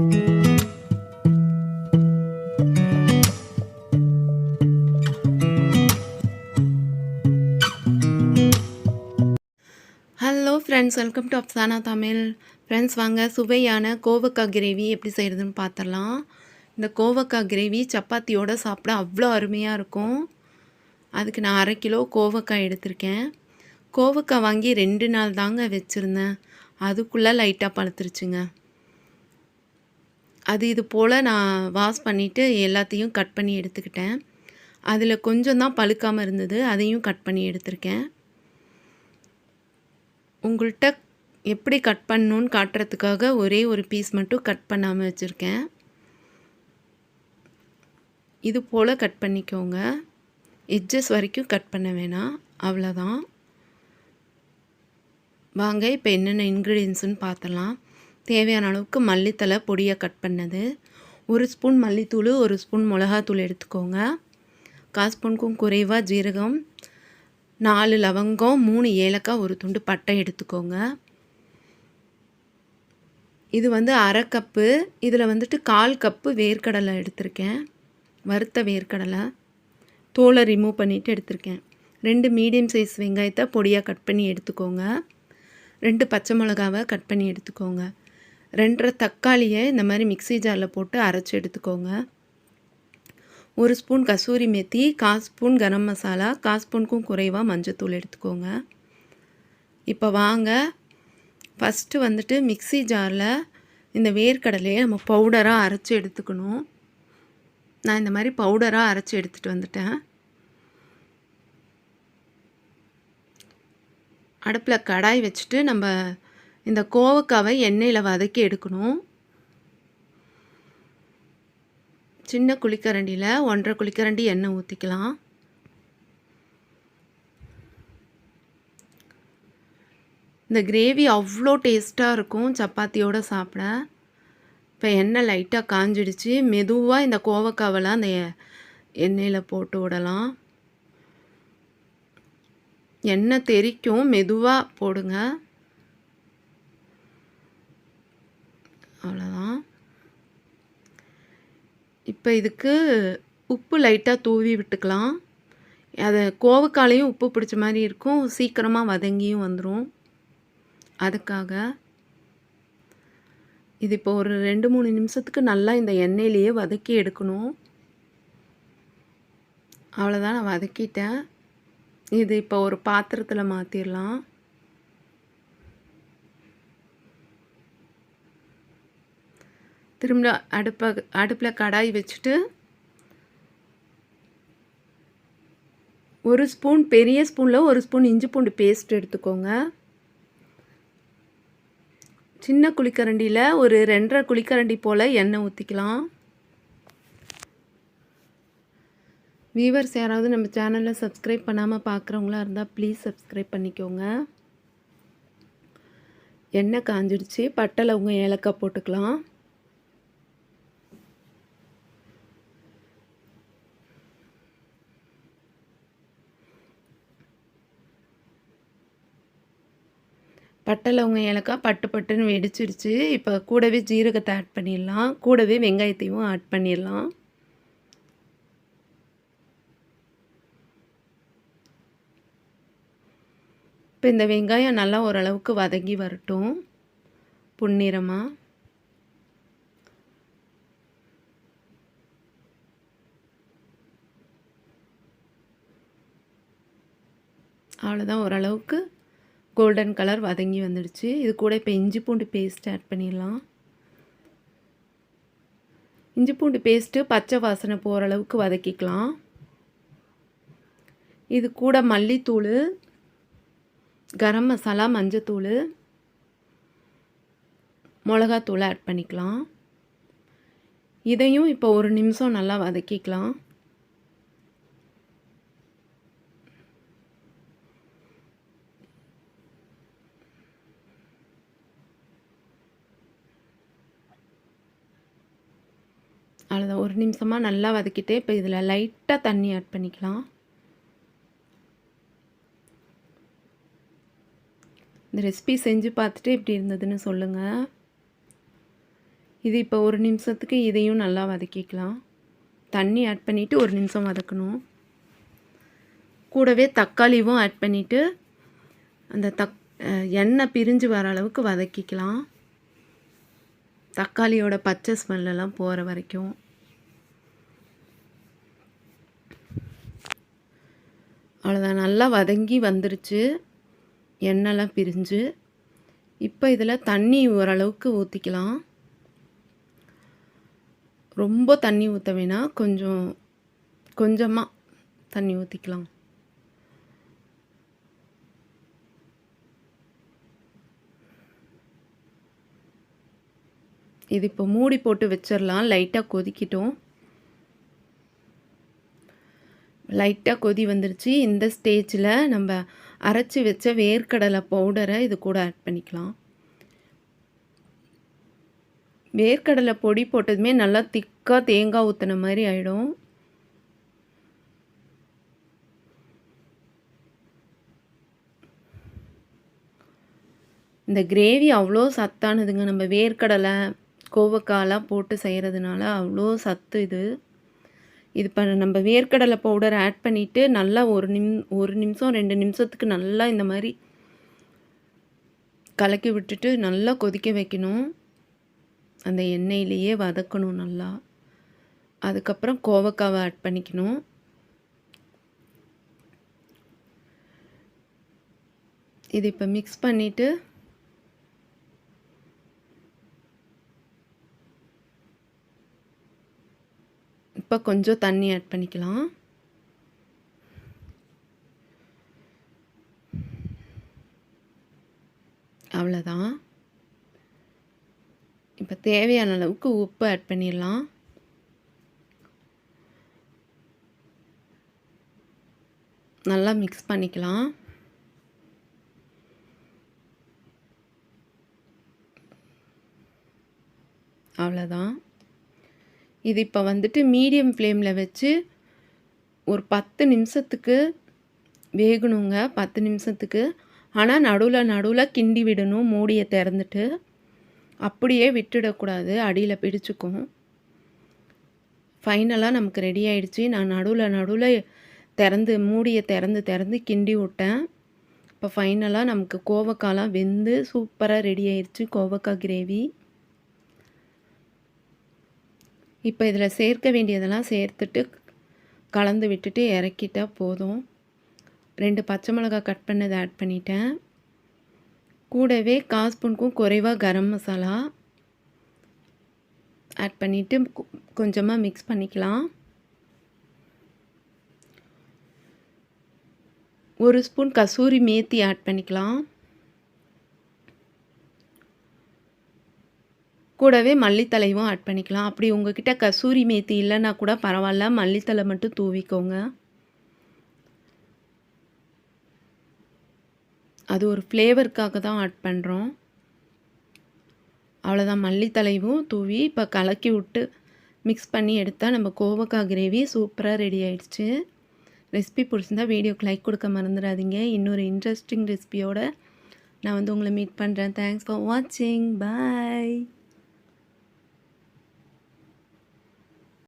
Hello friends, welcome to Afsana Tamil. Friends, வாங்க சுவையான கோவக்காய் கிரேவி எப்படி செய்கிறதுன்னு பார்த்துடலாம். இந்த கோவக்காய் கிரேவி சப்பாத்தியோடு சாப்பிட அவ்வளோ அருமையாக இருக்கும். அதுக்கு நான் 1/2 கிலோ கோவக்காய் எடுத்திருக்கேன். கோவக்காய் வாங்கி 2 நாள் தாங்க வச்சுருந்தேன். அதுக்குள்ளே லைட்டாக பழுத்துருச்சுங்க. இது போல் நான் வாஷ் பண்ணிவிட்டு எல்லாத்தையும் கட் பண்ணி எடுத்துக்கிட்டேன். அதில் கொஞ்சம் தான் பழுக்காமல் இருந்தது, அதையும் கட் பண்ணி எடுத்திருக்கேன். உங்கள்கிட்ட எப்படி கட் பண்ணணுன்னு காட்டுறதுக்காக ஒரே ஒரு பீஸ் மட்டும் கட் பண்ணாமல் வச்சுருக்கேன். இது போல் கட் பண்ணிக்கோங்க. எட்ஜஸ் வரைக்கும் கட் பண்ண வேணாம், அவ்வளோதான். வாங்க இப்போ என்னென்ன இன்க்ரீடியன்ஸுன்னு பார்த்துடலாம். தேவையான அளவுக்கு மல்லித்தலை பொடியாக கட் பண்ணது, 1 ஸ்பூன் மல்லித்தூள், 1 ஸ்பூன் மிளகாத்தூள் எடுத்துக்கோங்க. 1/4 ஸ்பூனுக்கும் குறைவாக ஜீரகம், 4 லவங்கம், 3 ஏலக்காய், 1 துண்டு பட்டை எடுத்துக்கோங்க. இது 1/2 கப்பு. இதில் 1/4 கப்பு வேர்க்கடலை எடுத்திருக்கேன். வறுத்த வேர்க்கடலை தோலை ரிமூவ் பண்ணிவிட்டு எடுத்திருக்கேன். 2 மீடியம் சைஸ் வெங்காயத்தை பொடியாக கட் பண்ணி எடுத்துக்கோங்க. 2 பச்சை மிளகாவை கட் பண்ணி எடுத்துக்கோங்க. 2 தக்காளியை இந்த மாதிரி மிக்ஸி ஜாரில் போட்டு அரைச்சி எடுத்துக்கோங்க. 1 ஸ்பூன் கசூரி மேத்தி, 1/4 ஸ்பூன் கரம் மசாலா, 1/4 ஸ்பூனுக்கும் குறைவாக மஞ்சத்தூள் எடுத்துக்கோங்க. இப்போ வாங்க ஃபஸ்ட்டு மிக்ஸி ஜாரில் இந்த வேர்க்கடலையை நம்ம பவுடராக அரைச்சி எடுத்துக்கணும். நான் இந்த மாதிரி பவுடராக அரைச்சி எடுத்துகிட்டு வந்துட்டேன். அடுப்பில் கடாய் வச்சுட்டு நம்ம இந்த கோவக்காவை எண்ணெயில் வதக்கி எடுக்கணும். சின்ன குழிக்கரண்டியில் 1/2 குழிக்கரண்டி எண்ணெய் ஊற்றிக்கலாம். இந்த கிரேவி அவ்வளோ டேஸ்ட்டாக இருக்கும் சப்பாத்தியோடு சாப்பிட. இப்போ எண்ணெய் லைட்டாக காஞ்சிடுச்சு. மெதுவாக இந்த கோவக்காவெல்லாம் அந்த எண்ணெயில் போட்டு விடலாம். எண்ணெய் தெறிக்கும், மெதுவாக போடுங்க. அவ்வளோதான். இப்போ இதுக்கு உப்பு லைட்டாக தூவி விட்டுக்கலாம். அது கோவக்காலையும் உப்பு பிடிச்ச மாதிரி இருக்கும், சீக்கிரமாக வதங்கியும் வந்துடும். அதுக்காக இது இப்போ ஒரு 2-3 நிமிஷத்துக்கு நல்லா இந்த எண்ணெயிலேயே வதக்கி எடுக்கணும். அவ்வளோதான், நான் வதக்கிட்டேன். இது இப்போ ஒரு பாத்திரத்தில் மாற்றிடலாம். திரும்ப அடுப்பில் கடாய் வச்சுட்டு 1 ஸ்பூன், பெரிய ஸ்பூனில் 1 ஸ்பூன் இஞ்சி பூண்டு பேஸ்ட் எடுத்துக்கோங்க. சின்ன குழிக்கரண்டியில் ஒரு 2.5 குழிக்கரண்டி போல் எண்ணெய் ஊற்றிக்கலாம். வியூவர்ஸ் யாராவது நம்ம சேனலில் சப்ஸ்கிரைப் பண்ணாமல் பார்க்குறவங்களா இருந்தால் ப்ளீஸ் சப்ஸ்கிரைப் பண்ணிக்கோங்க. எண்ணெய் காஞ்சிடுச்சு. பட்டை, லவங்கம், ஏலக்காய் போட்டுக்கலாம். பட்டை, லவங்கம், ஏலக்காய் பட்டுன்னு வெடிச்சிடுச்சு. இப்போ கூடவே ஜீரகத்தை ஆட் பண்ணிடலாம். கூடவே வெங்காயத்தையும் ஆட் பண்ணிடலாம். இப்போ இந்த வெங்காயம் நல்லா ஓரளவுக்கு வதங்கி வரட்டும் பொன்னிறமாக. அவ்வளோதான், ஓரளவுக்கு கோல்டன் கலர் வதங்கி வந்துடுச்சு. இது கூட இப்போ இஞ்சி பூண்டு பேஸ்ட் ஆட் பண்ணிடலாம். இஞ்சி பூண்டு பேஸ்ட்டு பச்சை வாசனை போகிற அளவுக்கு வதக்கிக்கலாம். இது கூட மல்லித்தூள், கரம் மசாலா, மஞ்சத்தூள், மிளகாத்தூள் ஆட் பண்ணிக்கலாம். இதையும் இப்போ 1 நிமிஷம் நல்லா வதக்கிக்கலாம். அவ்வளோதான், 1 நிமிஷமாக நல்லா வதக்கிட்டு இப்போ இதில் லைட்டாக தண்ணி ஆட் பண்ணிக்கலாம். இந்த ரெசிபி செஞ்சு பார்த்துட்டு எப்படி இருந்ததுன்னு சொல்லுங்கள். இது இப்போ 1 நிமிஷத்துக்கு இதையும் நல்லா வதக்கிக்கலாம். தண்ணி ஆட் பண்ணிவிட்டு 1 நிமிஷம் வதக்கணும். கூடவே தக்காளியும் ஆட் பண்ணிவிட்டு அந்த எண்ணெய் பிரிஞ்சு வர அளவுக்கு வதக்கிக்கலாம். தக்காளியோட பச்சை ஸ்மெல்லாம் போகிற வரைக்கும். அவ்வளோதான், நல்லா வதங்கி வந்துருச்சு, எண்ணெய்லாம் பிரிஞ்சு. இப்போ இதில் தண்ணி ஓரளவுக்கு ஊற்றிக்கலாம். ரொம்ப தண்ணி ஊற்ற வேணாம், கொஞ்சமாக தண்ணி ஊற்றிக்கலாம். இது இப்போ மூடி போட்டு வச்சிடலாம். லைட்டாக கொதிக்கிட்டோம். லைட்டாக கொதி வந்துருச்சு. இந்த ஸ்டேஜில் நம்ம அரைச்சி வச்ச வேர்க்கடலை பவுடரை இது கூட ஆட் பண்ணிக்கலாம். வேர்க்கடலை பொடி போட்டதுமே நல்லா திக்காக தேங்காய் ஊற்றின மாதிரி ஆகிடும். இந்த கிரேவி அவ்வளோ சத்தானதுங்க. நம்ம வேர்க்கடலை கோவக்காயெலாம் போட்டு செய்கிறதுனால அவ்வளோ சத்து இது. இப்போ நம்ம வேர்க்கடலை பவுடர் ஆட் பண்ணிவிட்டு நல்லா ஒரு நிமிஷம் 2 நிமிஷத்துக்கு நல்லா இந்த மாதிரி கலக்கி விட்டுட்டு நல்லா கொதிக்க வைக்கணும். அந்த எண்ணெயிலேயே வதக்கணும் நல்லா. அதுக்கப்புறம் கோவக்காவை ஆட் பண்ணிக்கணும். இது இப்போ மிக்ஸ் பண்ணிவிட்டு இப்போ கொஞ்சம் தண்ணி ஆட் பண்ணிக்கலாம். அவ்வளோதான். இப்போ தேவையான அளவுக்கு உப்பு ஆட் பண்ணிடலாம். நல்லா மிக்ஸ் பண்ணிக்கலாம். அவ்வளோதான். இது இப்போ வந்துட்டு மீடியம் ஃப்ளேமில் வச்சு ஒரு 10 நிமிஷத்துக்கு வேகணுங்க. 10 நிமிஷத்துக்கு. ஆனால் நடுவில் கிண்டி விடணும், மூடியை திறந்துட்டு. அப்படியே விட்டுடக்கூடாது, அடியில் பிடிச்சிக்கும். ஃபைனலாக நமக்கு ரெடி ஆகிடுச்சு. நான் நடுவில் திறந்து மூடியை திறந்து கிண்டி விட்டேன். இப்போ ஃபைனலாக நமக்கு கோவக்காயெலாம் வெந்து சூப்பராக ரெடி ஆயிடுச்சு கோவக்காய் கிரேவி. இப்போ இதில் சேர்க்க வேண்டியதெல்லாம் சேர்த்துட்டு கலந்து விட்டுட்டு இறக்கிட்டால் போதும். 2 பச்சை மிளகாய் கட் பண்ணதை ஆட் பண்ணிட்டேன். கூடவே 1/4 ஸ்பூனுக்கும் குறைவாக கரம் மசாலா ஆட் பண்ணிவிட்டு கொஞ்சமாக மிக்ஸ் பண்ணிக்கலாம். 1 ஸ்பூன் கசூரி மேத்தி ஆட் பண்ணிக்கலாம். கூடவே மல்லித்தலையும் ஆட் பண்ணிக்கலாம். அப்படி உங்ககிட்ட கசூரி மேத்தி இல்லைன்னா கூட பரவாயில்ல, மல்லித்தலை மட்டும் தூவிக்கோங்க. அது ஒரு ஃப்ளேவருக்காக தான் ஆட் பண்ணுறோம். அவ்வளோதான், மல்லித்தலையும் தூவி இப்போ கலக்கி விட்டு மிக்ஸ் பண்ணி எடுத்தால் நம்ம கோவக்காய் கிரேவி சூப்பராக ரெடி ஆயிடுச்சு. ரெசிபி பிடிச்சிருந்தா வீடியோக்கு லைக் கொடுக்க மறந்துடாதீங்க. இன்னொரு இன்ட்ரெஸ்டிங் ரெசிபியோடு நான் உங்களை மீட் பண்ணுறேன். தேங்க்ஸ் ஃபார் வாட்சிங். பாய்.